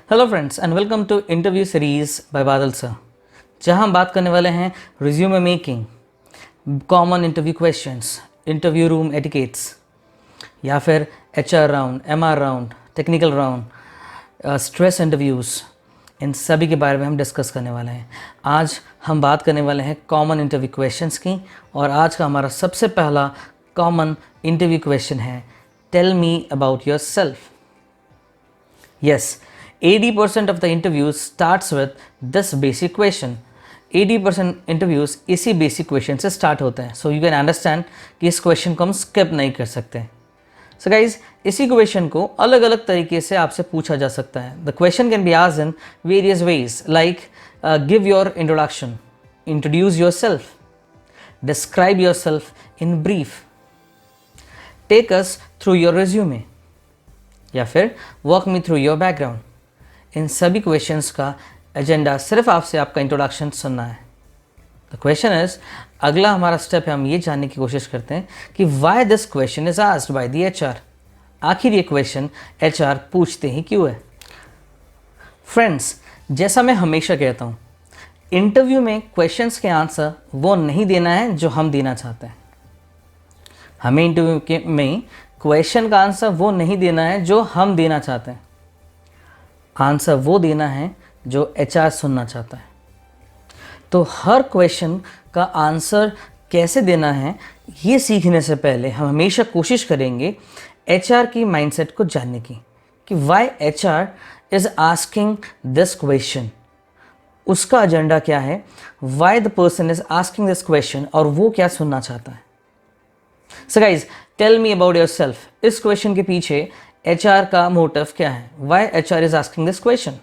Hello friends and welcome to interview series by Badal sir, जहां हम बात करने वाले हैं resume making, common interview questions, interview room etiquettes या फिर HR round, MR round, technical round, stress interviews, इन सभी के बारे में हम डिस्कस करने वाले हैं। आज हम बात करने वाले हैं कॉमन इंटरव्यू क्वेश्चंस की, और आज का हमारा सबसे पहला कॉमन इंटरव्यू क्वेश्चन है, tell me about your self. Yes, 80% of the interviews starts with this basic question. 80% interviews इसी बेसिक क्वेश्चन से स्टार्ट होते हैं, सो यू कैन अंडरस्टैंड कि इस क्वेश्चन को हम स्किप नहीं कर सकते। सो गाइज, इसी क्वेश्चन को अलग अलग तरीके से आपसे पूछा जा सकता है। The question can be asked in various ways, like give your introduction, introduce yourself, describe yourself in brief, take us through your resume, या फिर walk me through your background. इन सभी क्वेश्चंस का agenda सिर्फ आपसे आपका introduction सुनना है। द क्वेश्चन इज, अगला हमारा स्टेप है, हम ये जानने की कोशिश करते हैं कि why this question is asked by the HR. आखिर ये क्वेश्चन एचआर पूछते ही क्यों है। फ्रेंड्स, जैसा मैं हमेशा कहता हूँ, इंटरव्यू में क्वेश्चंस के आंसर वो नहीं देना है जो हम देना चाहते हैं। हमें इंटरव्यू में क्वेश्चन का आंसर वो नहीं देना है जो हम देना चाहते हैं। आंसर वो देना है जो एचआर सुनना चाहता है। तो हर क्वेश्चन का आंसर कैसे देना है, ये सीखने से पहले हम हमेशा कोशिश करेंगे एचआर की माइंडसेट को जानने की, कि why HR is asking this question. उसका एजेंडा क्या है, why the person is asking this question, और वो क्या सुनना चाहता है। So guys, tell me about your self, इस क्वेश्चन के पीछे एचआर का मोटिव क्या है, why HR is asking this question.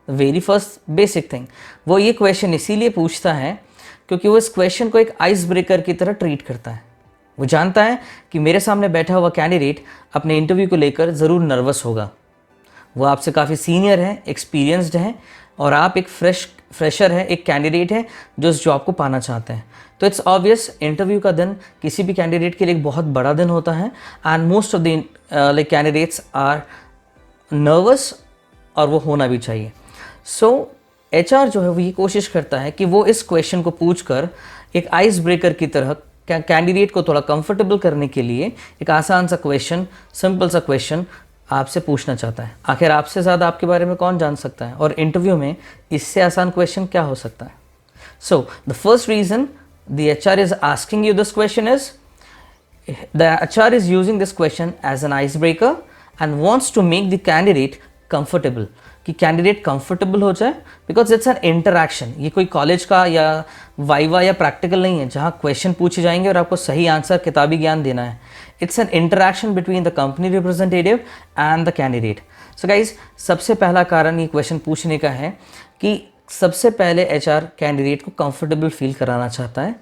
Very first basic thing, वो ये क्वेश्चन इसीलिए पूछता है क्योंकि वो इस क्वेश्चन को एक आइस ब्रेकर की तरह ट्रीट करता है। वो जानता है कि मेरे सामने बैठा हुआ कैंडिडेट अपने इंटरव्यू को लेकर ज़रूर नर्वस होगा। वो आपसे काफ़ी सीनियर है, एक्सपीरियंस्ड है, और आप एक फ्रेशर है, एक कैंडिडेट है जो इस जॉब को पाना चाहते हैं। तो इट्स ऑब्वियस, इंटरव्यू का दिन किसी भी कैंडिडेट के लिए एक बहुत बड़ा दिन होता है, and most of the candidates are nervous, और वो होना भी चाहिए। सो एचआर जो है वो ये कोशिश करता है कि वो इस क्वेश्चन को पूछकर एक आइस ब्रेकर की तरह कैंडिडेट को थोड़ा कंफर्टेबल करने के लिए एक आसान सा क्वेश्चन, सिंपल सा क्वेश्चन आपसे पूछना चाहता है। आखिर आपसे ज़्यादा आपके बारे में कौन जान सकता है, और इंटरव्यू में इससे आसान क्वेश्चन क्या हो सकता है। So the first reason the HR is asking you this question is, the HR is using this question as an icebreaker and wants to make the candidate comfortable, कि कैंडिडेट कंफर्टेबल हो जाए, because it's an interaction. ये कोई college का या viva या practical नहीं है जहाँ क्वेश्चन पूछे जाएंगे और आपको सही आंसर किताबी ज्ञान देना है। It's an interaction between the company representative and the candidate. So guys, सबसे पहला कारण ये क्वेश्चन पूछने का है कि सबसे पहले एचआर कैंडिडेट को कंफर्टेबल फील कराना चाहता है,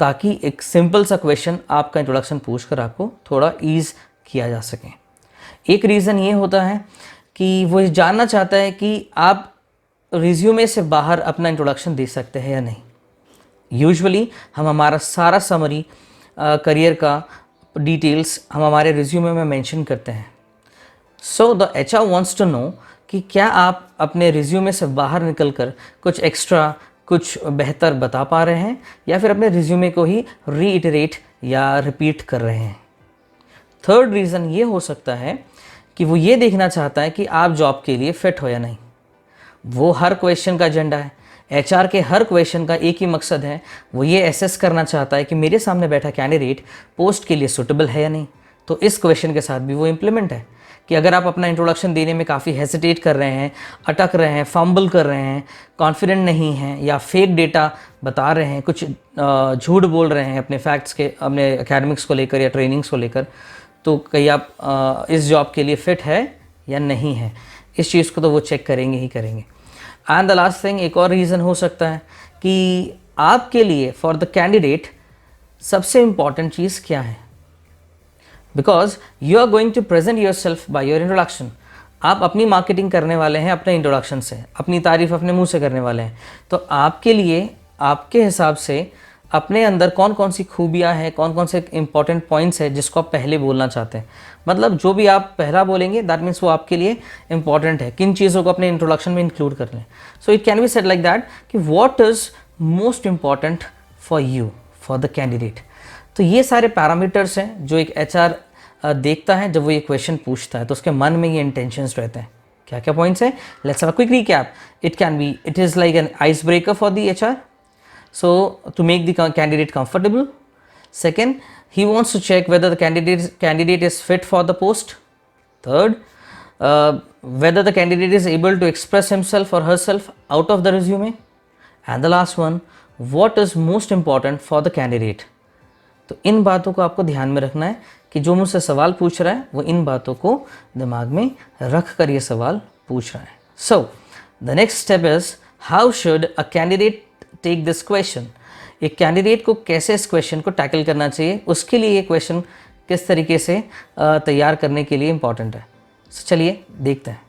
ताकि एक सिंपल सा क्वेश्चन आपका इंट्रोडक्शन पूछकर आपको थोड़ा ईज किया जा सके। एक रीज़न ये होता है कि वो जानना चाहता है कि आप रिज्यूमे से बाहर अपना इंट्रोडक्शन दे सकते हैं या नहीं। यूजुअली हम हमारा सारा समरी करियर का डिटेल्स हम हमारे रिज्यूमे में मेंशन करते हैं। So the HR wants to know कि क्या आप अपने रिज्यूमे से बाहर निकलकर कुछ एक्स्ट्रा, कुछ बेहतर बता पा रहे हैं, या फिर अपने रिज्यूमे को ही रीइटरेट या रिपीट कर रहे हैं। थर्ड रीज़न ये हो सकता है कि वो ये देखना चाहता है कि आप जॉब के लिए फ़िट हो या नहीं। वो हर क्वेश्चन का एजेंडा है, एचआर के हर क्वेश्चन का एक ही मकसद है, वो ये एसेस करना चाहता है कि मेरे सामने बैठा कैंडिडेट पोस्ट के लिए सूटेबल है या नहीं। तो इस क्वेश्चन के साथ भी वो इम्प्लीमेंट है कि अगर आप अपना इंट्रोडक्शन देने में काफ़ी हेसिटेट कर रहे हैं, अटक रहे हैं, फंबल कर रहे हैं, कॉन्फिडेंट नहीं हैं, या फेक डेटा बता रहे हैं, कुछ झूठ बोल रहे हैं अपने फैक्ट्स के, अपने एकेडमिक्स को लेकर या ट्रेनिंग्स को लेकर, तो कहीं आप इस जॉब के लिए फ़िट है या नहीं है। इस चीज़ को तो वो चेक करेंगे ही करेंगे। एंड द लास्ट थिंग, एक और रीज़न हो सकता है कि आपके लिए, फॉर द कैंडिडेट, सबसे इम्पॉर्टेंट चीज़ क्या है, because you are going to present your self by your introduction. आप अपनी मार्केटिंग करने वाले हैं अपने इंट्रोडक्शन से, अपनी तारीफ अपने मुंह से करने वाले हैं। तो आपके लिए, आपके हिसाब से अपने अंदर कौन कौन सी खूबियाँ हैं, कौन कौन से इंपॉर्टेंट पॉइंट्स हैं जिसको आप पहले बोलना चाहते हैं। मतलब जो भी आप पहला बोलेंगे दैट मीन्स वो आपके लिए इंपॉर्टेंट है, किन चीज़ों को अपने इंट्रोडक्शन में इंक्लूड कर लें। So it can be said like that कि what is most important for you for the candidate. तो ये सारे पैरामीटर्स हैं जो एक एचआर देखता है जब वो ये क्वेश्चन पूछता है, तो उसके मन में ये इंटेंशंस रहते हैं। क्या क्या पॉइंट्स हैं? Let's have a quick recap. It is like an ice breaker for the HR, so to make the candidate comfortable. Second, he wants to check whether the candidate is fit for the post. Third, whether the candidate is able to express himself or herself out of the resume. And the last one, what is most important for the candidate. तो इन बातों को आपको ध्यान में रखना है कि जो मुझसे सवाल पूछ रहा है वो इन बातों को दिमाग में रख कर ये सवाल पूछ रहा है। So the next step is how should a candidate take this question. एक कैंडिडेट को कैसे इस क्वेश्चन को टैकल करना चाहिए, उसके लिए ये क्वेश्चन किस तरीके से तैयार करने के लिए इम्पॉर्टेंट है। So, चलिए देखते हैं।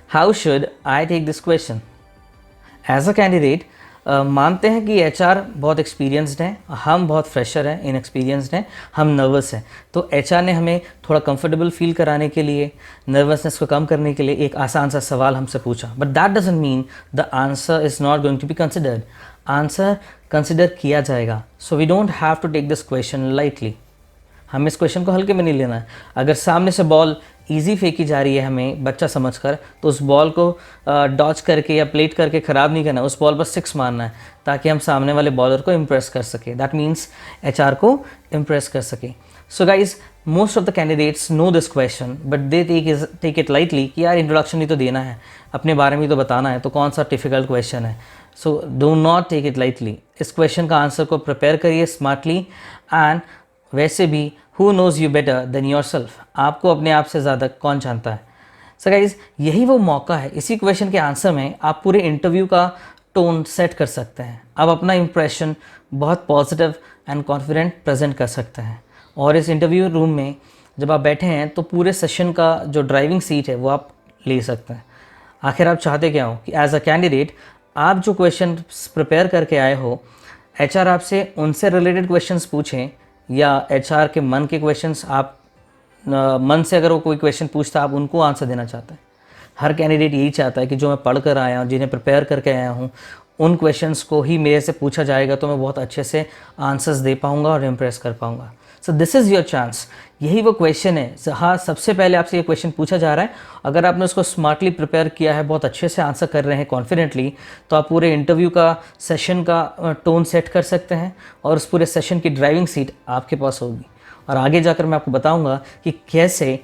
How should I take this question. As a candidate मानते हैं कि एचआर बहुत एक्सपीरियंसड हैं, हम बहुत फ्रेशर हैं, इनएक्सपीरियंसड हैं, हम नर्वस हैं। तो एचआर ने हमें थोड़ा कंफर्टेबल फील कराने के लिए, नर्वसनेस को कम करने के लिए एक आसान सा सवाल हमसे पूछा। But that doesn't mean the answer is not going to be considered. Answer consider किया जाएगा। So we don't have to take this question lightly. हमें इस क्वेश्चन को हल्के में नहीं लेना है। अगर सामने से बॉल ईजी फेंकी जा रही है हमें बच्चा समझकर, तो उस बॉल को डॉच करके या प्लेट करके ख़राब नहीं करना, उस बॉल पर 6 मारना है ताकि हम सामने वाले बॉलर को इम्प्रेस कर सके। दैट मीन्स एचआर को इम्प्रेस कर सके। So guys, most of the candidates know this question but they take it lightly कि यार इंट्रोडक्शन ही तो देना है, अपने बारे में तो बताना है, तो कौन सा डिफ़िकल्ट क्वेश्चन है। So do not take it lightly. इस क्वेश्चन का आंसर को प्रिपेयर करिए स्मार्टली। एंड वैसे भी who knows you better than your self. आपको अपने आप से ज़्यादा कौन जानता है। सो गाइज, यही वो मौका है, इसी क्वेश्चन के आंसर में आप पूरे इंटरव्यू का टोन सेट कर सकते हैं। आप अपना इंप्रेशन बहुत पॉजिटिव एंड कॉन्फिडेंट प्रेजेंट कर सकते हैं। और इस इंटरव्यू रूम में जब आप बैठे हैं तो पूरे सेशन का जो ड्राइविंग सीट है वो आप ले सकते हैं। आखिर आप चाहते क्या हो कि एज अ कैंडिडेट आप जो क्वेश्चन प्रिपेयर करके आए हो, एचआर आपसे उनसे रिलेटेड क्वेश्चंस पूछें या एचआर के मन के क्वेश्चंस आप मन से अगर वो कोई क्वेश्चन पूछता आप उनको आंसर देना चाहते हैं। हर कैंडिडेट यही चाहता है कि जो मैं पढ़ कर आया हूँ, जिन्हें प्रिपेयर करके आया हूँ, उन क्वेश्चंस को ही मेरे से पूछा जाएगा तो मैं बहुत अच्छे से आंसर्स दे पाऊँगा और इम्प्रेस कर पाऊँगा। So this is your chance. यही वो क्वेश्चन है जहाँ सबसे पहले आपसे ये क्वेश्चन पूछा जा रहा है। अगर आपने उसको स्मार्टली प्रिपेयर किया है, बहुत अच्छे से आंसर कर रहे हैं कॉन्फिडेंटली, तो आप पूरे इंटरव्यू का सेशन का टोन सेट कर सकते हैं और उस पूरे सेशन की ड्राइविंग सीट आपके पास होगी। और आगे जाकर मैं आपको बताऊंगा कि कैसे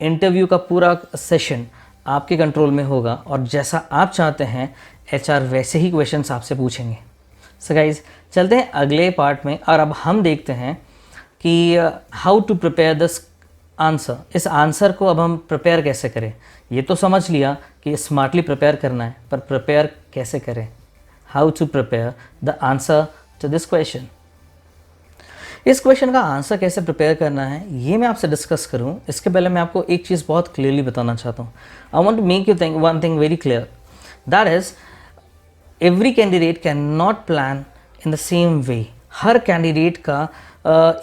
इंटरव्यू का पूरा सेशन आपके कंट्रोल में होगा और जैसा आप चाहते हैं एचआर वैसे ही क्वेश्चंस आपसे पूछेंगे। सो गाइज, चलते हैं अगले पार्ट में और अब हम देखते हैं कि how to prepare this answer. इस आंसर को अब हम प्रिपेयर कैसे करें। ये तो समझ लिया कि स्मार्टली प्रिपेयर करना है, पर प्रिपेयर कैसे करें। How to prepare the answer to this question. इस क्वेश्चन का आंसर कैसे प्रिपेयर करना है ये मैं आपसे डिस्कस करूं, इसके पहले मैं आपको एक चीज़ बहुत क्लियरली बताना चाहता हूँ। I want to make you think one thing very clear, that is every candidate can not plan in the same way. हर कैंडिडेट का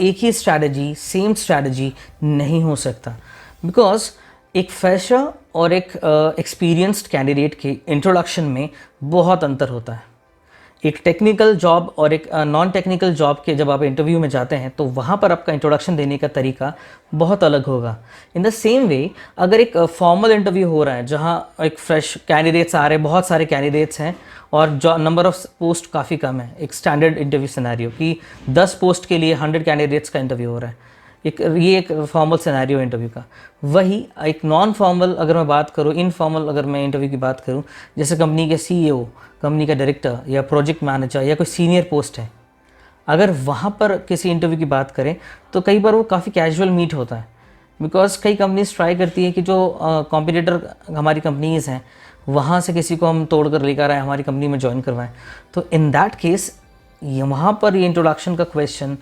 एक ही स्ट्रैटेजी, सेम स्ट्रैटेजी नहीं हो सकता, बिकॉज एक फ्रेशर और एक एक्सपीरियंस्ड कैंडिडेट के इंट्रोडक्शन में बहुत अंतर होता है। एक टेक्निकल जॉब और एक नॉन टेक्निकल जॉब के जब आप इंटरव्यू में जाते हैं तो वहाँ पर आपका इंट्रोडक्शन देने का तरीका बहुत अलग होगा। इन द सेम वे, अगर एक फॉर्मल इंटरव्यू हो रहा है जहाँ एक फ्रेश कैंडिडेट्स आ रहे हैं, बहुत सारे कैंडिडेट्स हैं और जो नंबर ऑफ पोस्ट काफ़ी कम है, एक स्टैंडर्ड इंटरव्यू सिनेरियो कि 10 पोस्ट के लिए 100 कैंडिडेट्स का इंटरव्यू हो रहा है, ये एक फॉर्मल सिनेरियो इंटरव्यू का। वही एक नॉन फॉर्मल अगर मैं बात करूँ, इनफॉर्मल अगर मैं इंटरव्यू की बात करूँ, जैसे कंपनी के CEO, कंपनी का डायरेक्टर या प्रोजेक्ट मैनेजर या कोई सीनियर पोस्ट है, अगर वहाँ पर किसी इंटरव्यू की बात करें तो कई बार वो काफ़ी कैजुअल मीट होता है, बिकॉज कई कंपनीज ट्राई करती है कि जो कॉम्पिटिटर हमारी कंपनीज़ हैं वहाँ से किसी को हम तोड़ कर लेकर आए, हमारी कंपनी में ज्वाइन करवाएं। तो इन दैट केस वहाँ पर ये इंट्रोडक्शन का question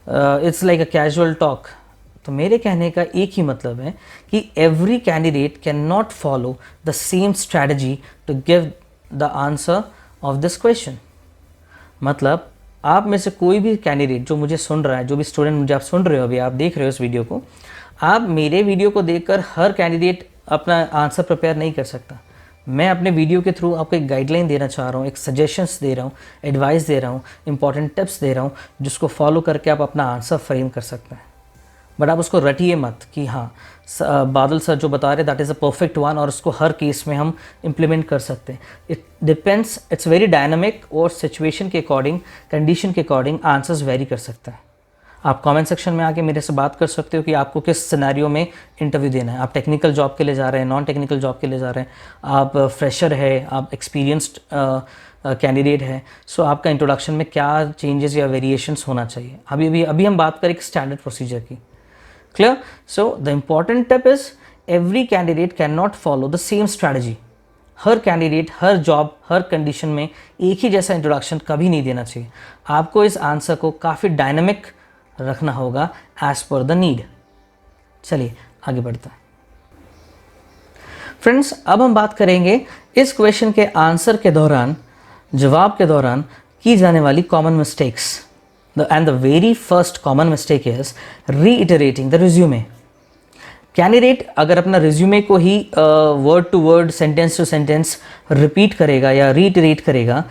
it's like a casual talk. तो मेरे कहने का एक ही मतलब है कि every candidate can not follow the same strategy to give the answer of this question. मतलब आप में से कोई भी कैंडिडेट जो मुझे सुन रहा है, जो भी स्टूडेंट मुझे आप सुन रहे हो, अभी आप देख रहे हो इस वीडियो को, आप मेरे वीडियो को देखकर हर कैंडिडेट अपना आंसर प्रिपेयर नहीं कर सकता। मैं अपने वीडियो के थ्रू आपको एक गाइडलाइन देना चाह रहा हूँ, एक सजेशंस दे रहा हूँ, एडवाइस दे रहा हूँ, इंपॉर्टेंट टिप्स दे रहा हूँ, जिसको फॉलो करके आप अपना आंसर फ्रेम कर सकते हैं। बट आप उसको रटिए मत कि हाँ बादल सर जो बता रहे that is a perfect one और उसको हर केस में हम इम्प्लीमेंट कर सकते हैं। It depends, it's very dynamic और सिचुएशन के अकॉर्डिंग, कंडीशन के अकॉर्डिंग आंसर्स वेरी कर सकते हैं। आप कमेंट सेक्शन में आके मेरे से बात कर सकते हो कि आपको किस सिनेरियो में इंटरव्यू देना है। आप टेक्निकल जॉब के लिए जा रहे हैं, नॉन टेक्निकल जॉब के लिए जा रहे हैं, आप फ्रेशर है, आप एक्सपीरियंस्ड कैंडिडेट है, सो आपका इंट्रोडक्शन में क्या चेंजेस या वेरिएशंस होना चाहिए। अभी हम बात करें एक स्टैंडर्ड प्रोसीजर की। Clear? So the important tip is every candidate can not follow the same strategy. Her candidate, her job, her condition में एक ही जैसा इंट्रोडक्शन कभी नहीं देना चाहिए। आपको इस आंसर को काफ़ी डायनामिक रखना होगा एज पर द नीड। चलिए आगे बढ़ते हैं फ्रेंड्स। अब हम बात करेंगे इस क्वेश्चन के आंसर के दौरान, जवाब के दौरान की जाने वाली common mistakes. And the very first common mistake is reiterating the resume. Candidate अगर अपना रिज्यूमे को ही word to word, sentence to sentence repeat करेगा या रीइटरेट करेगा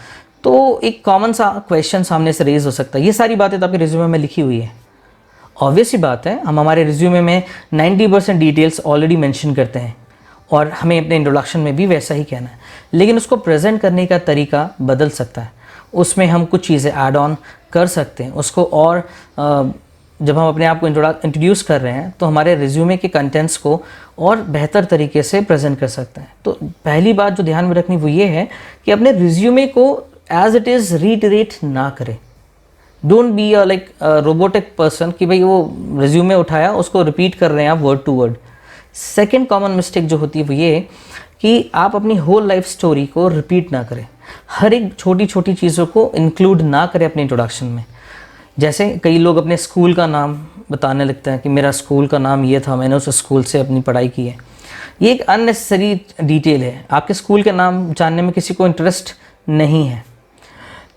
तो एक कॉमन सा क्वेश्चन सामने से रेज हो सकता है। ये सारी बातें तो आपके रिज्यूमे में लिखी हुई है, ऑब्वियस सी बात है। हम हमारे रिज्यूमे में 90% डिटेल्स ऑलरेडी मेंशन करते हैं और हमें अपने इंट्रोडक्शन में भी वैसा ही कहना है, लेकिन उसको प्रेजेंट करने का तरीका बदल सकता है। उसमें हम कुछ चीज़ें ऐड ऑन कर सकते हैं उसको, और जब हम अपने आप को इंट्रोड्यूस कर रहे हैं तो हमारे रिज्यूमे के कंटेंट्स को और बेहतर तरीके से प्रेजेंट कर सकते हैं। तो पहली बात जो ध्यान में रखनी वो ये है कि अपने रिज्यूमे को एज इट इज़ रीइटरेट ना करें। Don't be a like robotic person कि भाई वो रिज्यूमे उठाया उसको रिपीट कर रहे हैं आप word to word. Second common mistake जो होती है वो ये कि आप अपनी होल लाइफ स्टोरी को रिपीट ना करें, हर एक छोटी छोटी चीज़ों को इंक्लूड ना करें अपने इंट्रोडक्शन में। जैसे कई लोग अपने स्कूल का नाम बताने लगते हैं कि मेरा स्कूल का नाम ये था, मैंने उस स्कूल से अपनी पढ़ाई की है। ये एक अननेसेसरी डिटेल है। आपके स्कूल के नाम जानने में किसी को इंटरेस्ट नहीं है,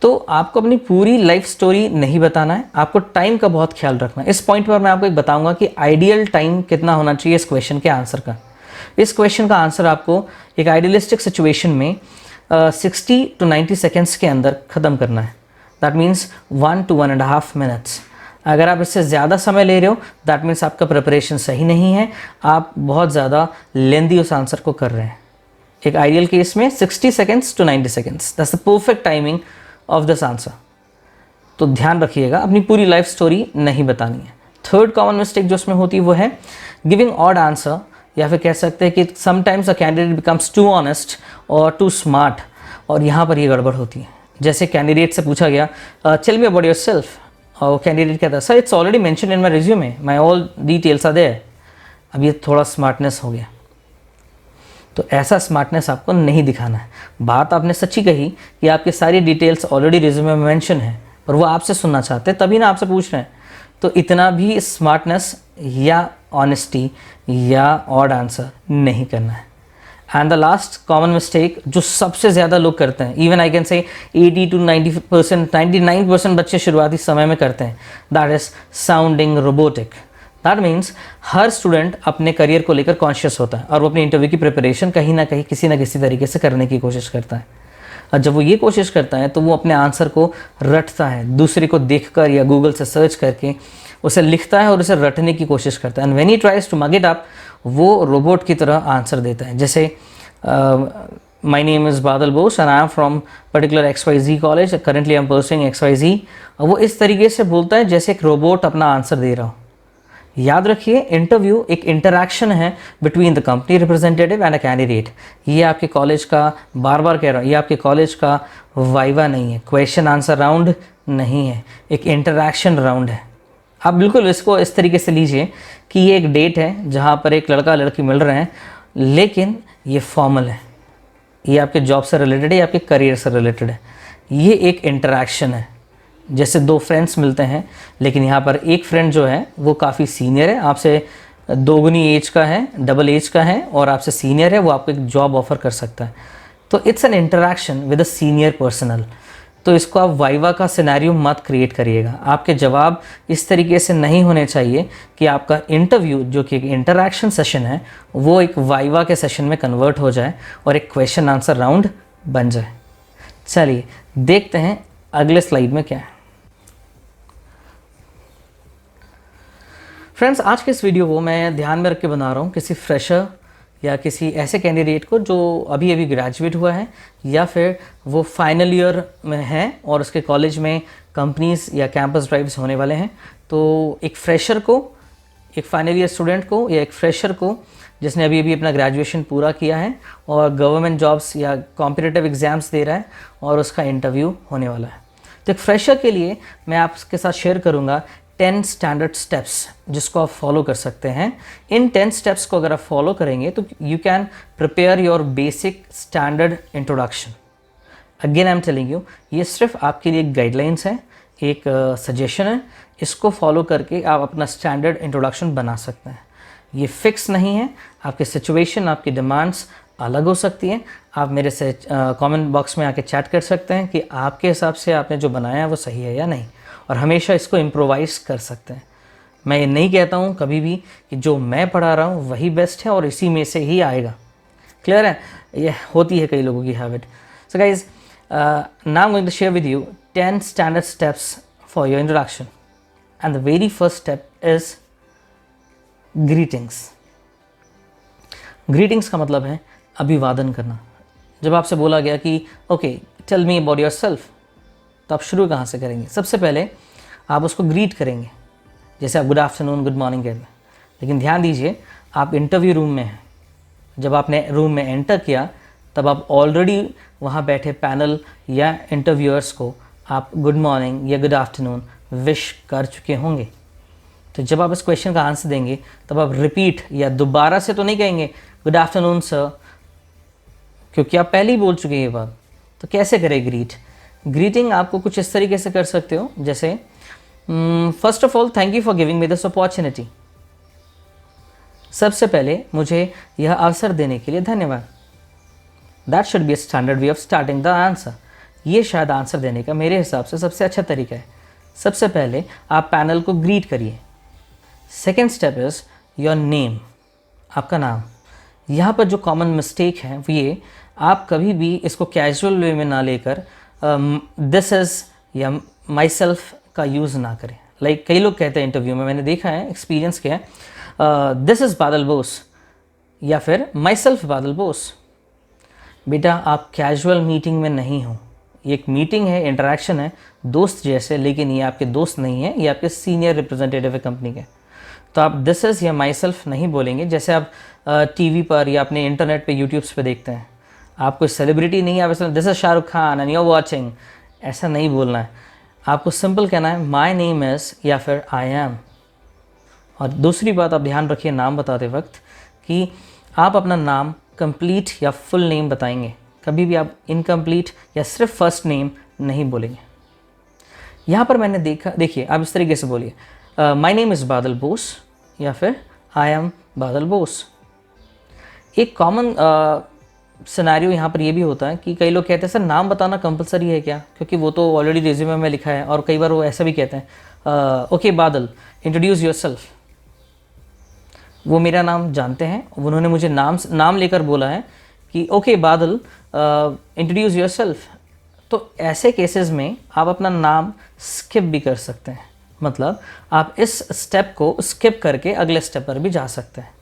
तो आपको अपनी पूरी लाइफ स्टोरी नहीं बताना है। आपको टाइम का बहुत ख्याल रखना है। इस पॉइंट पर मैं आपको एक बताऊंगा कि आइडियल टाइम कितना होना चाहिए इस क्वेश्चन के आंसर का। इस क्वेश्चन का आंसर आपको एक आइडियलिस्टिक सिचुएशन में 60 to 90 सेकेंड्स के अंदर ख़त्म करना है। That means 1 to 1.5 minutes. अगर आप इससे ज़्यादा समय ले रहे हो दैट मीन्स आपका प्रिपरेशन सही नहीं है, आप बहुत ज़्यादा लेंदी उस आंसर को कर रहे हैं। एक आइडियल केस में 60 seconds to 90 seconds, that's the perfect timing of this answer. तो ध्यान रखिएगा, अपनी पूरी लाइफ स्टोरी नहीं बतानी है। थर्ड कॉमन मिस्टेक जो उसमें होती है वो है गिविंग ऑड आंसर, या फिर कह सकते हैं कि sometimes a candidate becomes too honest और टू स्मार्ट, और यहाँ पर ये गड़बड़ होती है। जैसे कैंडिडेट से पूछा गया टेल मी अबाउट योरसेल्फ, और कैंडिडेट कहता है sir it's already mention in my resume, my all details are there. अब ये थोड़ा स्मार्टनेस हो गया, तो ऐसा स्मार्टनेस आपको नहीं दिखाना है। बात आपने सच्ची कही कि आपकी सारी डिटेल्स ऑलरेडी रिज्यूमे में मेंशन है, पर वो आपसे सुनना चाहते हैं तभी ना आपसे पूछ रहे हैं। तो इतना भी स्मार्टनेस या ऑनेस्टी या ऑड आंसर नहीं करना है। And the last common mistake जो सबसे ज़्यादा लोग करते हैं, इवन आई कैन से 80 to 90%, 99% बच्चे शुरुआती समय में करते हैं, that is sounding robotic. That means her student अपने करियर को लेकर कॉन्शियस होता है और वो अपनी इंटरव्यू की प्रिपरेशन कहीं ना कहीं किसी ना किसी तरीके से करने की कोशिश करता है। और जब वो ये कोशिश करता है तो वो अपने आंसर को रटता है, दूसरे को देखकर या गूगल से सर्च करके उसे लिखता है और उसे रटने की कोशिश करता है। And when he tries to mug it up, वो रोबोट की तरह आंसर देता है। जैसे my name is Badal Bose and I am from particular XYZ college, currently I am pursuing XYZ। वो इस तरीके से बोलता है जैसे एक रोबोट अपना आंसर दे रहा हो। याद रखिए, इंटरव्यू एक इंटरैक्शन है between the company representative and a candidate. ये आपके कॉलेज का, बार बार कह रहा हूँ, ये आपके कॉलेज का वाइवा नहीं है, क्वेश्चन आंसर राउंड नहीं है, एक इंटरैक्शन राउंड है। आप बिल्कुल इसको इस तरीके से लीजिए कि ये एक डेट है जहाँ पर एक लड़का लड़की मिल रहे हैं, लेकिन ये फॉर्मल है, ये आपके जॉब से रिलेटेड है या आपके करियर से रिलेटेड है। ये एक इंटरैक्शन है, जैसे दो फ्रेंड्स मिलते हैं, लेकिन यहाँ पर एक फ्रेंड जो है वो काफ़ी सीनियर है, आपसे दोगुनी एज का है, डबल एज का है और आपसे सीनियर है, वो आपको एक जॉब ऑफर कर सकता है। तो it's an interaction with a senior personal. तो इसको आप वाइवा का सिनेरियो मत क्रिएट करिएगा। आपके जवाब इस तरीके से नहीं होने चाहिए कि आपका इंटरव्यू जो कि एक इंटरैक्शन सेशन है वो एक वाइवा के सेशन में कन्वर्ट हो जाए और एक क्वेश्चन आंसर राउंड बन जाए। चलिए देखते हैं अगले स्लाइड में क्या है। फ्रेंड्स, आज के इस वीडियो को मैं ध्यान में रख के बना रहा हूँ किसी फ्रेशर या किसी ऐसे कैंडिडेट को जो अभी अभी ग्रेजुएट हुआ है या फिर वो फाइनल ईयर में है और उसके कॉलेज में कंपनीज या कैंपस ड्राइव्स होने वाले हैं। तो एक फ्रेशर को, एक फाइनल ईयर स्टूडेंट को या एक फ्रेशर को जिसने अभी अभी अपना ग्रेजुएशन पूरा किया है और गवर्नमेंट जॉब्स या कॉम्पिटिटिव एग्ज़ाम्स दे रहा है और उसका इंटरव्यू होने वाला है। तो एक फ्रेशर के लिए मैं आपके साथ शेयर करूँगा 10 स्टैंडर्ड स्टेप्स जिसको आप फॉलो कर सकते हैं। इन 10 स्टेप्स को अगर आप फॉलो करेंगे तो you can prepare your basic standard introduction. Again I am telling you, ये सिर्फ आपके लिए एक गाइडलाइंस है, एक सजेशन है। इसको फॉलो करके आप अपना स्टैंडर्ड इंट्रोडक्शन बना सकते हैं। ये फिक्स नहीं है, आपकी सिचुएशन, आपकी डिमांड्स अलग हो सकती हैं। आप मेरे से कमेंट बॉक्स में आके चैट कर सकते हैं कि आपके हिसाब से आपने जो बनाया है वो सही है या नहीं, और हमेशा इसको इम्प्रोवाइज़ कर सकते हैं। मैं ये नहीं कहता हूँ कभी भी कि जो मैं पढ़ा रहा हूँ वही बेस्ट है और इसी में से ही आएगा। क्लियर है? ये होती है कई लोगों की habit. So guys, now I am going to share with you 10 standard steps for your introduction and the very first step is greetings. Greetings का मतलब है अभिवादन करना। जब आपसे बोला गया कि okay tell me about your self, तो आप शुरू कहाँ से करेंगे? सबसे पहले आप उसको ग्रीट करेंगे, जैसे आप गुड आफ्टरनून, गुड मॉर्निंग कहते हैं। लेकिन ध्यान दीजिए, आप इंटरव्यू रूम में हैं। जब आपने रूम में एंटर किया तब आप ऑलरेडी वहाँ बैठे पैनल या इंटरव्यूअर्स को आप गुड मॉर्निंग या गुड आफ्टरनून विश कर चुके होंगे। तो जब आप इस क्वेश्चन का आंसर देंगे तब आप रिपीट या दोबारा से तो नहीं कहेंगे गुड आफ्टरनून सर, क्योंकि आप पहले ही बोल चुके हैं ये बात। तो कैसे करें ग्रीट? ग्रीटिंग आपको कुछ इस तरीके से कर सकते हो, जैसे first of all thank you for giving me this opportunity. सबसे पहले मुझे यह अवसर देने के लिए धन्यवाद। That should be a standard way of starting the answer. ये शायद आंसर देने का मेरे हिसाब से सबसे अच्छा तरीका है। सबसे पहले आप पैनल को ग्रीट करिए। Second step is your name, आपका नाम। यहाँ पर जो कॉमन मिस्टेक है वो ये, आप कभी भी इसको कैजुअल वे में ना लेकर दिस इज़ या माई सेल्फ का यूज़ ना करें। लाइक कई लोग कहते हैं इंटरव्यू में, मैंने देखा है, एक्सपीरियंस किया है, दिस इज़ बादल बोस या फिर माई सेल्फ बादल बोस। बेटा, आप कैजुअल मीटिंग में नहीं हो। ये एक मीटिंग है, इंटरेक्शन है दोस्त जैसे, लेकिन ये आपके दोस्त नहीं है, ये आपके सीनियर रिप्रेजेंटेटिव है कंपनी के। तो आप दिस इज़ या माई सेल्फ नहीं बोलेंगे। जैसे आप टीवी पर या अपने इंटरनेट पे यूट्यूब्स पे देखते हैं, आप कोई सेलिब्रिटी नहीं है, आप ऐसा this is Shahrukh Khan and you are watching, ऐसा नहीं बोलना है। आपको सिंपल कहना है माई नेम इज़ या फिर आई एम। और दूसरी बात आप ध्यान रखिए नाम बताते वक्त कि आप अपना नाम कंप्लीट या फुल नेम बताएंगे। कभी भी आप इनकम्प्लीट या सिर्फ फर्स्ट नेम नहीं बोलेंगे। यहाँ पर मैंने देखा, देखिए आप इस तरीके से बोलिए my name is Badal Bose या फिर आई एम बादल बोस। एक कॉमन सिनेरियो यहाँ पर ये भी होता है कि कई लोग कहते हैं सर नाम बताना कंपलसरी है क्या, क्योंकि वो तो ऑलरेडी रिज्यूमे में लिखा है। और कई बार वो ऐसा भी कहते हैं ओके बादल इंट्रोड्यूस योरसेल्फ। वो मेरा नाम जानते हैं, उन्होंने मुझे नाम लेकर बोला है कि ओके बादल इंट्रोड्यूस योरसेल्फ। तो ऐसे केसेस में आप अपना नाम स्किप भी कर सकते हैं। मतलब आप इस स्टेप को स्किप करके अगले स्टेप पर भी जा सकते हैं।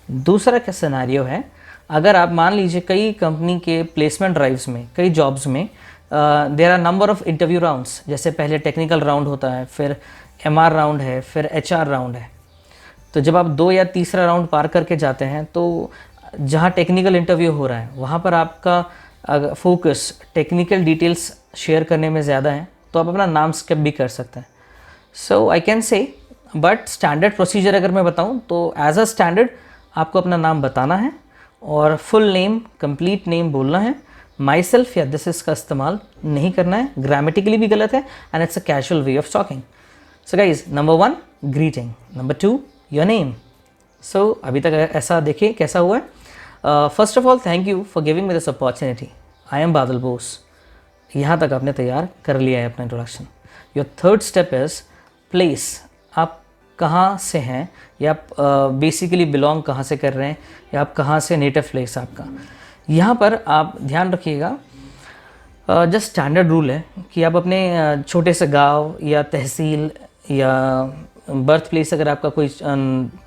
दूसरा क्या सिनेरियो है, अगर आप मान लीजिए कई कंपनी के प्लेसमेंट ड्राइव्स में, कई जॉब्स में there are number of interview rounds. जैसे पहले टेक्निकल राउंड होता है, फिर MR राउंड है, फिर HR राउंड है। तो जब आप 2 या तीसरा राउंड पार करके जाते हैं तो जहाँ टेक्निकल इंटरव्यू हो रहा है वहाँ पर आपका फोकस टेक्निकल डिटेल्स शेयर करने में ज़्यादा है, तो आप अपना नाम स्किप भी कर सकते हैं। So I can say, but standard procedure अगर मैं बताऊँ तो एज अ स्टैंडर्ड आपको अपना नाम बताना है और फुल नेम, कंप्लीट नेम बोलना है। माई सेल्फ या दिस इज़ का इस्तेमाल नहीं करना है, ग्रामेटिकली भी गलत है and it's a casual way of talking. So guys, number 1 greeting, number 2 your name. सो अभी तक ऐसा देखिए कैसा हुआ है। First of all thank you for giving me this opportunity, I am Badal Bose. यहाँ तक आपने तैयार कर लिया है अपना introduction. Your third step is place, आप कहाँ से हैं या आप बेसिकली बिलोंग कहाँ से कर रहे हैं या आप कहाँ से, नेटिव प्लेस आपका। यहाँ पर आप ध्यान रखिएगा, जस्ट स्टैंडर्ड रूल है कि आप अपने छोटे से गांव या तहसील या बर्थ प्लेस, अगर आपका कोई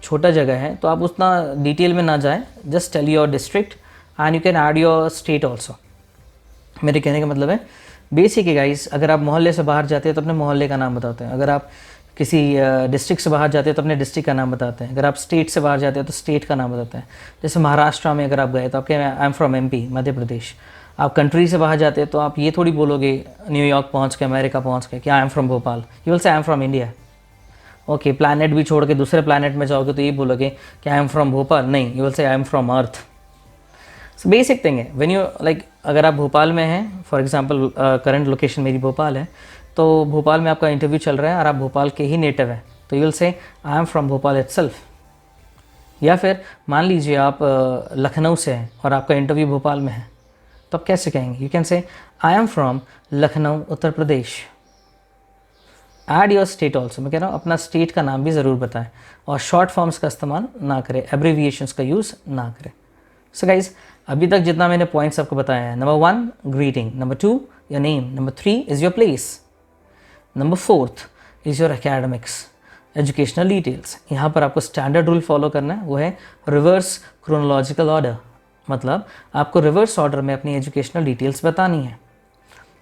छोटा जगह है तो आप उतना डिटेल में ना जाएं, just tell your district and you can add your state also. मेरे कहने का मतलब है बेसिक है गाइस, अगर आप मोहल्ले से बाहर जाते हैं तो अपने मोहल्ले का नाम बताते हैं, अगर आप किसी डिस्ट्रिक्ट से बाहर जाते हैं तो अपने डिस्ट्रिक्ट का नाम बताते हैं, अगर आप स्टेट से बाहर जाते हैं तो स्टेट का नाम बताते हैं। जैसे महाराष्ट्र में अगर आप गए तो आप कहें आई am from MP, Madhya Pradesh. आप कंट्री से बाहर जाते हैं तो आप ये थोड़ी बोलोगे न्यूयॉर्क पहुंच के, अमेरिका पहुंच के, कि आई am from Bhopal, you will say I am from India. Okay, planet भी छोड़ के दूसरे प्लैनेट में जाओगे तो ये बोलोगे कि आई एम फ्रॉम भोपाल, नहीं, you will say I am from earth. So basic thing है, व्हेन यू लाइक, अगर आप भोपाल में हैं, फॉर एग्जांपल करंट लोकेशन मेरी भोपाल है, तो भोपाल में आपका इंटरव्यू चल रहा है और आप भोपाल के ही नेटिव हैं, तो you will say I am from Bhopal itself. या फिर मान लीजिए आप लखनऊ से हैं और आपका इंटरव्यू भोपाल में है, तो आप कैसे कहेंगे? You can say I am from Lucknow Uttar Pradesh. Add your state also, मैं कह रहा हूँ अपना स्टेट का नाम भी ज़रूर बताएं और शॉर्ट फॉर्म्स का इस्तेमाल ना करें, एब्रीविएशंस का यूज़ ना करें। सो गाइज, अभी तक जितना मैंने पॉइंट्स आपको बताया है, number 1 greeting, number 2 your name, number 3 is your place, number 4 is your academics, educational details. यहाँ पर आपको स्टैंडर्ड रूल फॉलो करना है, वो है रिवर्स क्रोनोलॉजिकल ऑर्डर, मतलब आपको रिवर्स ऑर्डर में अपनी एजुकेशनल डिटेल्स बतानी है।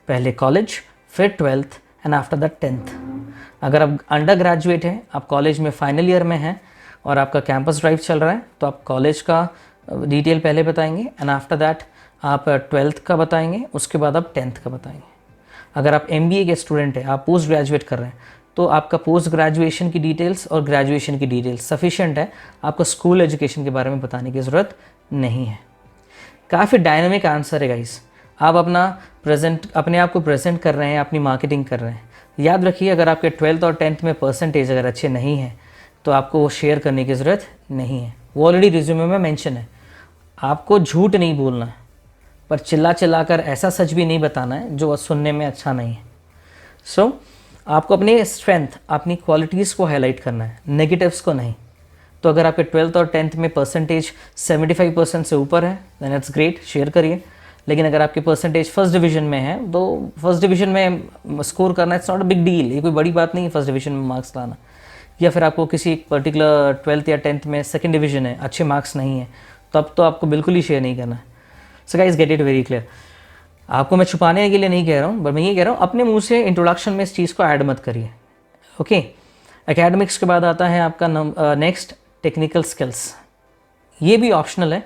पहले कॉलेज, फिर 12th and after that 10th। अगर आप अंडर ग्रेजुएट हैं, आप कॉलेज में फाइनल ईयर में हैं और आपका कैंपस ड्राइव चल रहा है, तो आप कॉलेज का डिटेल पहले बताएंगे एंड आफ्टर दैट आप 12th का बताएंगे, उसके बाद आप 10th का बताएंगे। अगर आप MBA के स्टूडेंट हैं, आप पोस्ट ग्रेजुएट कर रहे हैं, तो आपका पोस्ट ग्रेजुएशन की डिटेल्स और ग्रेजुएशन की डिटेल्स सफिशिएंट है, आपको स्कूल एजुकेशन के बारे में बताने की ज़रूरत नहीं है। काफ़ी डायनामिक आंसर है गाइस, आप अपने आप को प्रेजेंट कर रहे हैं, अपनी मार्केटिंग कर रहे हैं। याद रखिए, अगर आपके 12th और 10th में परसेंटेज अगर अच्छे नहीं हैं तो आपको वो शेयर करने की ज़रूरत नहीं है, वो ऑलरेडी रिज्यूमे में मेंशन है। आपको झूठ नहीं बोलना है, पर चिल्ला कर ऐसा सच भी नहीं बताना है जो सुनने में अच्छा नहीं है। सो आपको अपने स्ट्रेंथ, अपनी क्वालिटीज़ को हाईलाइट करना है, नेगेटिव्स को नहीं। तो अगर आपके 12th और 10th में परसेंटेज 75% से ऊपर है, देन इट्स ग्रेट, शेयर करिए। लेकिन अगर आपके परसेंटेज फर्स्ट डिवीजन में है, तो फर्स्ट डिवीजन में स्कोर करना it's not a big deal, ये कोई बड़ी बात नहीं है फर्स्ट डिवीजन में मार्क्स लाना। या फिर आपको किसी पर्टिकुलर 12th या 10th में सेकंड डिवीजन है, अच्छे मार्क्स नहीं है, तब तो आपको बिल्कुल ही शेयर नहीं करना है। So guys, get it very clear. आपको मैं छुपाने के लिए नहीं कह रहा हूँ, बट मैं ये कह रहा हूँ अपने मुंह से इंट्रोडक्शन में इस चीज़ को ऐड मत करिए। ओके, एकेडमिक्स के बाद आता है आपका नेक्स्ट टेक्निकल स्किल्स। ये भी ऑप्शनल है।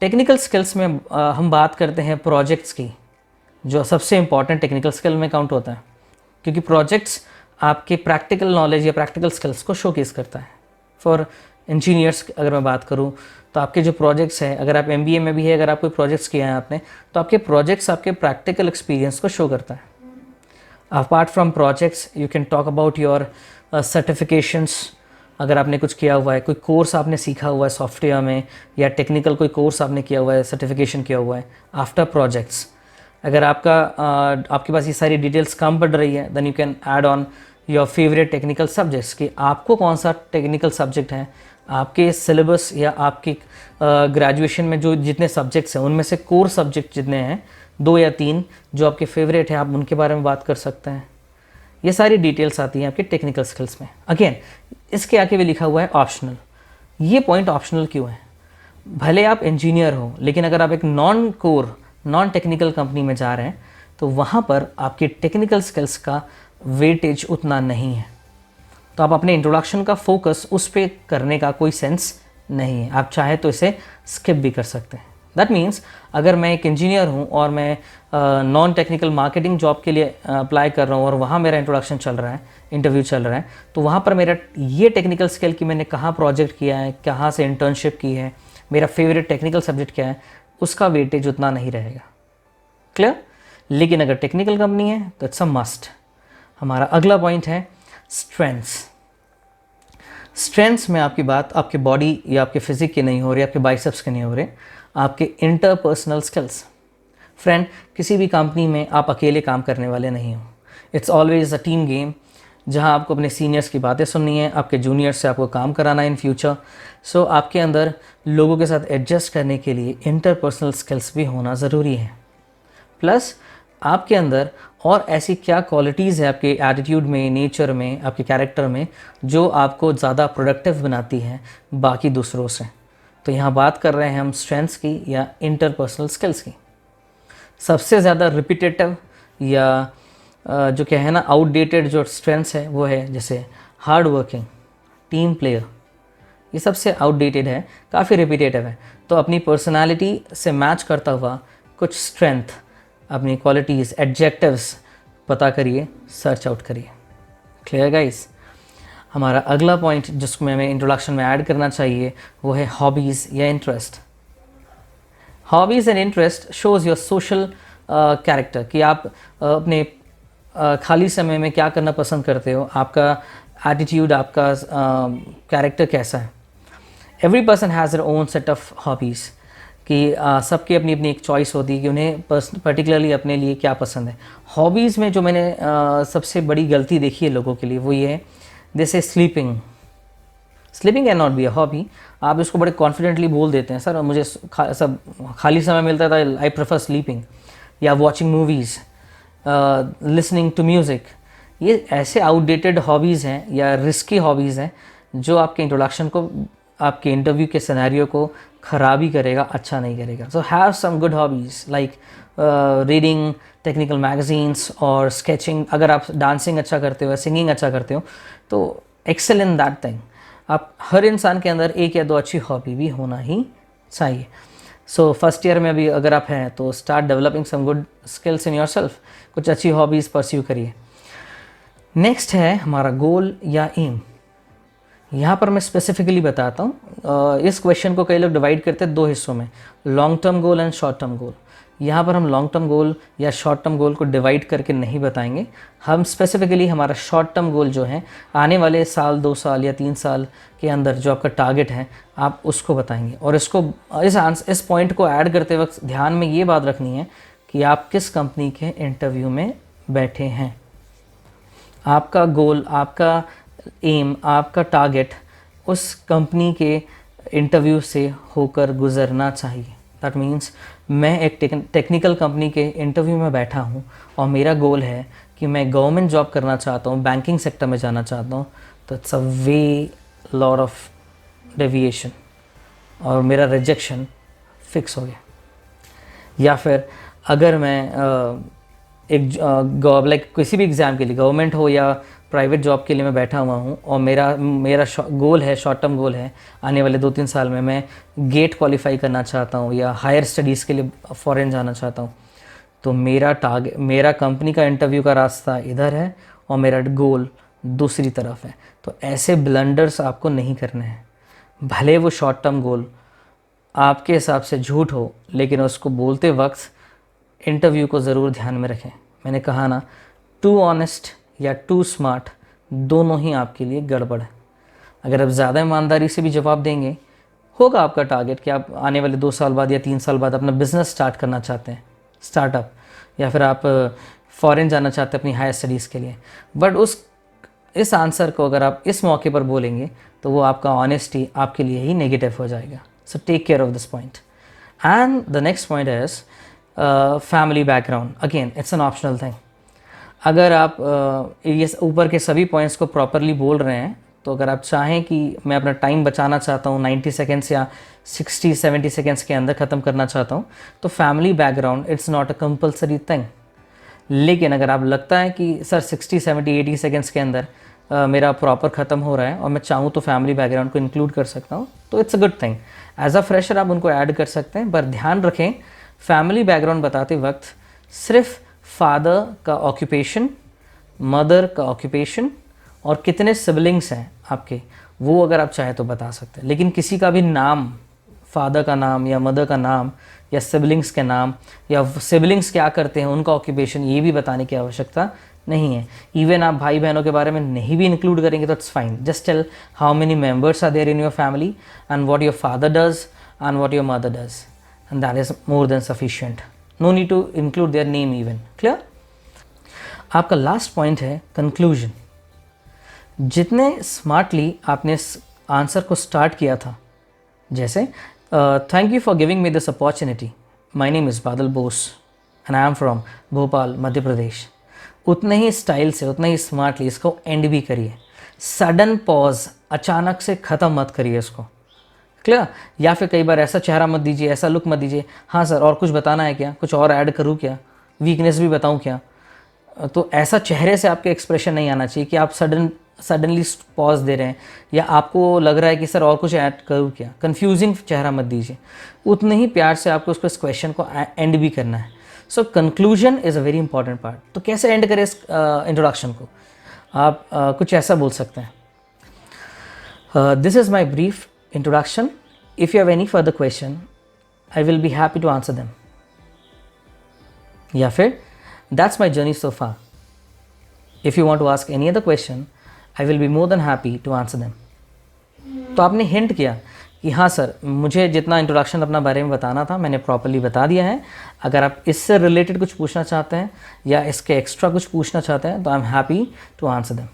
टेक्निकल स्किल्स में हम बात करते हैं प्रोजेक्ट्स की, जो सबसे इंपॉर्टेंट टेक्निकल स्किल में काउंट होता है, क्योंकि प्रोजेक्ट्स आपके प्रैक्टिकल नॉलेज या प्रैक्टिकल स्किल्स को शोकेस करता है। फॉर इंजीनियर्स अगर मैं बात करूं, तो आपके जो प्रोजेक्ट्स हैं, अगर आप MBA में भी है, अगर आप कोई प्रोजेक्ट्स किए हैं आपने, तो आपके प्रोजेक्ट्स आपके प्रैक्टिकल एक्सपीरियंस को शो करता है। Apart from projects, you can talk about your certifications. अगर आपने कुछ किया हुआ है, कोई कोर्स आपने सीखा हुआ है सॉफ्टवेयर में, या टेक्निकल कोई कोर्स आपने किया हुआ है, सर्टिफिकेशन किया हुआ है आफ्टर प्रोजेक्ट्स। अगर आपके पास ये सारी डिटेल्स कम पड़ रही है, then you can add on your favourite technical subjects, कि आपको कौन सा टेक्निकल सब्जेक्ट है, आपके सिलेबस या आपकी ग्रेजुएशन में जो जितने सब्जेक्ट्स हैं उनमें से कोर सब्जेक्ट जितने हैं, 2 या 3 जो आपके फेवरेट हैं, आप उनके बारे में बात कर सकते हैं। ये सारी डिटेल्स आती हैं आपके टेक्निकल स्किल्स में। अगेन, इसके आगे भी लिखा हुआ है ऑप्शनल। ये पॉइंट ऑप्शनल क्यों है? भले आप इंजीनियर हो, लेकिन अगर आप एक non core, non technical company में जा रहे हैं, तो वहाँ पर आपकी टेक्निकल स्किल्स का वेटेज उतना नहीं है, तो आप अपने इंट्रोडक्शन का फोकस उस पर करने का कोई सेंस नहीं है। आप चाहे तो इसे स्किप भी कर सकते हैं। दैट मीन्स, अगर मैं एक इंजीनियर हूँ और मैं नॉन टेक्निकल मार्केटिंग जॉब के लिए अप्लाई कर रहा हूँ और वहाँ मेरा इंट्रोडक्शन चल रहा है, इंटरव्यू चल रहा है, तो वहाँ पर मेरा ये टेक्निकल स्किल कि मैंने कहाँ प्रोजेक्ट किया है, कहाँ से इंटर्नशिप की है, मेरा फेवरेट टेक्निकल सब्जेक्ट क्या है, उसका वेटेज उतना नहीं रहेगा। क्लियर? लेकिन अगर टेक्निकल कंपनी है तो इट्स अ मस्ट। हमारा अगला पॉइंट है स्ट्रेंथ्स। स्ट्रेंथ्स में आपकी बात आपके बॉडी या आपके फिजिक की नहीं हो रही, आपके बाइसेप्स की नहीं हो रही, आपके इंटरपर्सनल स्किल्स। फ्रेंड, किसी भी कंपनी में आप अकेले काम करने वाले नहीं हो। It's always a team game, जहां आपको अपने सीनियर्स की बातें सुननी है, आपके जूनियर्स से आपको काम कराना है इन फ्यूचर। सो आपके अंदर लोगों के साथ एडजस्ट करने के लिए इंटरपर्सनल स्किल्स भी होना ज़रूरी है। प्लस आपके अंदर और ऐसी क्या क्वालिटीज़ है आपके एटीट्यूड में, नेचर में, आपके कैरेक्टर में, जो आपको ज़्यादा प्रोडक्टिव बनाती है बाकी दूसरों से। तो यहाँ बात कर रहे हैं हम स्ट्रेंथ्स की या इंटरपर्सनल स्किल्स की। सबसे ज़्यादा रिपीटेटिव या जो क्या है ना, आउटडेटेड जो स्ट्रेंथ्स है वो है जैसे हार्ड वर्किंग, टीम प्लेयर। ये सबसे आउटडेटेड है, काफ़ी रिपीटेटिव है। तो अपनी पर्सनालिटी से मैच करता हुआ कुछ स्ट्रेंथ, अपनी क्वालिटीज़, एडजेक्टिव्स पता करिए, सर्च आउट करिए। Clear guys? हमारा अगला पॉइंट जिसको हमें इंट्रोडक्शन में ऐड करना चाहिए वो है हॉबीज़ या interest. Hobbies and interest shows your social character, कि आप अपने खाली समय में क्या करना पसंद करते हो, आपका एटीट्यूड, आपका कैरेक्टर कैसा है। Every person has their own set of hobbies, कि सबकी अपनी अपनी एक चॉइस होती है कि उन्हें पर्टिकुलरली अपने लिए क्या पसंद है। हॉबीज़ में जो मैंने सबसे बड़ी गलती देखी है लोगों के लिए वो ये है, जैसे sleeping. Sleeping can not be a hobby. आप इसको बड़े कॉन्फिडेंटली बोल देते हैं, सर मुझे सब खाली समय मिलता था, आई प्रेफर स्लीपिंग, या watching movies, listening to music. ये ऐसे आउटडेटेड हॉबीज़ हैं या रिस्की हॉबीज़ हैं जो आपके इंट्रोडक्शन को, आपके इंटरव्यू के सिनेरियो को ख़राब ही करेगा, अच्छा नहीं करेगा। So have some good hobbies like reading technical magazines और स्केचिंग। अगर आप डांसिंग अच्छा करते हो, सिंगिंग अच्छा करते हो, तो एक्सेल इन दैट थिंग। आप हर इंसान के अंदर एक या दो अच्छी हॉबी भी होना ही चाहिए। सो फर्स्ट ईयर में अभी अगर आप हैं तो start developing some good skills in yourself, कुछ अच्छी हॉबीज़ परस्यू करिए। नेक्स्ट है हमारा गोल या एम। यहाँ पर मैं स्पेसिफिकली बताता हूँ, इस क्वेश्चन को कई लोग डिवाइड करते हैं दो हिस्सों में, long term goal and short term goal. यहाँ पर हम लॉन्ग टर्म गोल या शॉर्ट टर्म गोल को डिवाइड करके नहीं बताएंगे। हम स्पेसिफिकली हमारा शॉर्ट टर्म गोल जो है, आने वाले साल, 2 साल या 3 साल के अंदर जो आपका टारगेट है, आप उसको बताएंगे। और इसको इस पॉइंट को ऐड करते वक्त ध्यान में ये बात रखनी है कि आप किस कंपनी के इंटरव्यू में बैठे हैं। आपका गोल, आपका एम, आपका टारगेट उस कंपनी के इंटरव्यू से होकर गुजरना चाहिए। दैट मीन्स मैं एक टेक्निकल कंपनी के इंटरव्यू में बैठा हूँ और मेरा गोल है कि मैं गवर्नमेंट जॉब करना चाहता हूँ, बैंकिंग सेक्टर में जाना चाहता हूँ, तो it's a way lot of deviation और मेरा रिजेक्शन फिक्स हो गया। या फिर अगर मैं लाइक किसी भी एग्ज़ाम के लिए, गवर्नमेंट हो या प्राइवेट जॉब के लिए मैं बैठा हुआ हूँ और मेरा गोल है, शॉर्ट टर्म गोल है, आने वाले 2-3 साल में मैं गेट क्वालिफाई करना चाहता हूँ या हायर स्टडीज़ के लिए फॉरेन जाना चाहता हूँ, तो मेरा कंपनी का इंटरव्यू का रास्ता इधर है और मेरा गोल दूसरी तरफ है। तो ऐसे ब्लंडर्स आपको नहीं करने हैं। भले वो शॉर्ट टर्म गोल आपके हिसाब से झूठ हो, लेकिन उसको बोलते वक्त इंटरव्यू को ज़रूर ध्यान में रखें। मैंने कहा ना, टू ऑनेस्ट या टू स्मार्ट दोनों ही आपके लिए गड़बड़ है। अगर आप ज़्यादा ईमानदारी से भी जवाब देंगे, होगा आपका टारगेट कि आप आने वाले 2 साल बाद या 3 साल बाद अपना बिजनेस स्टार्ट करना चाहते हैं, स्टार्टअप, या फिर आप फॉरेन जाना चाहते हैं अपनी हायर स्टडीज़ के लिए। बट इस आंसर को अगर आप इस मौके पर बोलेंगे तो वो आपका ऑनेस्टी आपके लिए ही नेगेटिव हो जाएगा। So take care of this point. And the next point is family background. Again it's an optional thing. अगर आप ये ऊपर के सभी पॉइंट्स को प्रॉपरली बोल रहे हैं, तो अगर आप चाहें कि मैं अपना टाइम बचाना चाहता हूँ, 90 सेकेंड्स या 60-70 सेकेंड्स के अंदर ख़त्म करना चाहता हूँ, तो family background it's not a compulsory thing. लेकिन अगर आप लगता है कि सर 60, 70, 80 सेकेंड्स के अंदर मेरा प्रॉपर ख़त्म हो रहा है और मैं चाहूँ तो फैमिली बैकग्राउंड को इंक्लूड कर सकता हूँ, तो it's a good thing. As a fresher आप उनको ऐड कर सकते हैं, पर ध्यान रखें फैमिली बैकग्राउंड बताते वक्त सिर्फ फादर का ऑक्यूपेशन, मदर का ऑक्यूपेशन और कितने सिबलिंग्स हैं आपके, वो अगर आप चाहें तो बता सकते हैं। लेकिन किसी का भी नाम, फादर का नाम या मदर का नाम या सिबलिंग्स के नाम या सिबलिंग्स क्या करते हैं, उनका ऑक्यूपेशन, ये भी बताने की आवश्यकता नहीं है। इवन आप भाई बहनों के बारे में नहीं भी इंक्लूड करेंगे तो it's fine. Just tell how many members are there in your family and what your father does and what your mother does, and that is more than sufficient. No need to include their name even. Clear. आपका last point है conclusion. जितने smartly आपने answer को start किया था, जैसे thank you for giving me this opportunity, my name is Badal Bose and I am from Bhopal Madhya Pradesh, उतने ही style से, उतना ही स्मार्टली इसको एंड भी करिए. सडन पॉज, अचानक से ख़त्म मत करिए इसको. क्लियर. या फिर कई बार ऐसा चेहरा मत दीजिए, ऐसा लुक मत दीजिए, हाँ सर और कुछ बताना है क्या, कुछ और ऐड करूँ क्या, वीकनेस भी बताऊँ क्या. तो ऐसा चेहरे से आपके एक्सप्रेशन नहीं आना चाहिए कि आप सडनली पॉज दे रहे हैं या आपको लग रहा है कि सर और कुछ ऐड करूँ क्या. कंफ्यूजिंग चेहरा मत दीजिए. उतने ही प्यार से आपको उसको इस क्वेश्चन को एंड भी करना है. So conclusion is a very important part. तो कैसे एंड करें इस इंट्रोडक्शन को. आप कुछ ऐसा बोल सकते हैं, this is my brief introduction. If you have any further question I will be happy to answer them. या फिर that's my journey so far. If you want to ask any other question I will be more than happy to answer them. तो आपने hint किया कि हाँ sir, मुझे जितना introduction अपना बारे में बताना था मैंने प्रॉपर्ली बता दिया है. अगर आप इससे रिलेटेड कुछ पूछना चाहते हैं या इसके एक्स्ट्रा कुछ पूछना चाहते हैं तो I am happy to answer them.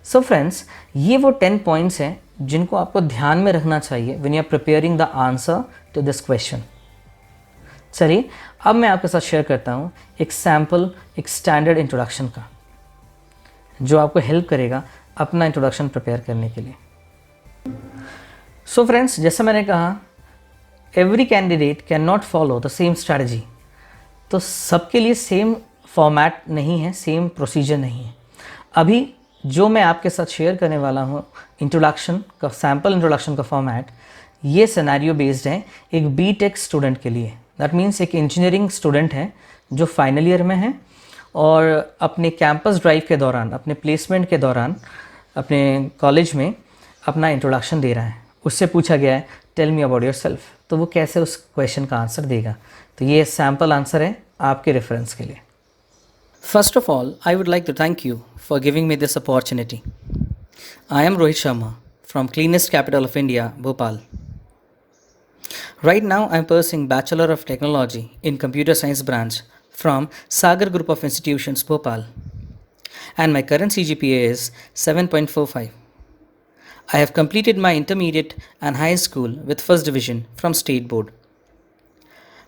So friends, ये वो 10 पॉइंट्स हैं जिनको आपको ध्यान में रखना चाहिए when you are preparing the answer to this question. चलिए अब मैं आपके साथ शेयर करता हूँ एक सैम्पल, एक स्टैंडर्ड इंट्रोडक्शन का, जो आपको हेल्प करेगा अपना इंट्रोडक्शन प्रिपेयर करने के लिए. सो फ्रेंड्स, जैसा मैंने कहा, every candidate can not follow the same strategy. तो सबके लिए सेम फॉर्मेट नहीं है, सेम प्रोसीजर नहीं है. अभी जो मैं आपके साथ शेयर करने वाला हूँ इंट्रोडक्शन का, सैम्पल इंट्रोडक्शन का फॉर्मेट, ये सिनेरियो बेस्ड है एक बीटेक स्टूडेंट के लिए. दैट मीन्स एक इंजीनियरिंग स्टूडेंट है जो फाइनल ईयर में है और अपने कैंपस ड्राइव के दौरान, अपने प्लेसमेंट के दौरान अपने कॉलेज में अपना इंट्रोडक्शन दे रहा है. उससे पूछा गया है tell me about your self. तो वो कैसे उस क्वेश्चन का आंसर देगा. तो ये सैम्पल आंसर है आपके रेफरेंस के लिए. First of all, I would like to thank you for giving me this opportunity. I am Rohit Sharma from cleanest capital of India, Bhopal. Right now, I am pursuing Bachelor of Technology in Computer Science branch from Sagar Group of Institutions, Bhopal. And my current CGPA is 7.45. I have completed my intermediate and high school with first division from State Board.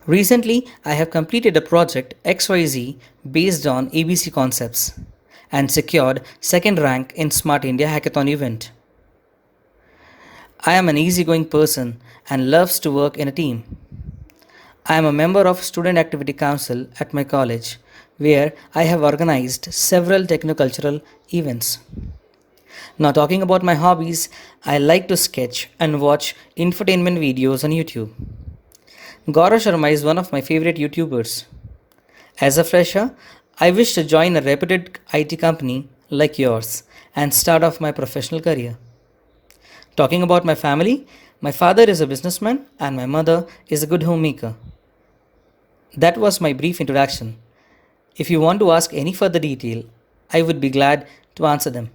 Recently, I have completed a project XYZ based on ABC concepts and secured second rank in Smart India Hackathon event. I am an easygoing person and loves to work in a team. I am a member of Student Activity Council at my college, where I have organized several technocultural events. Now talking about my hobbies, I like to sketch and watch infotainment videos on YouTube. Gaurav Sharma is one of my favorite YouTubers. As a fresher, I wish to join a reputed IT company like yours and start off my professional career. Talking about my family, my father is a businessman and my mother is a good homemaker. That was my brief introduction. If you want to ask any further detail, I would be glad to answer them.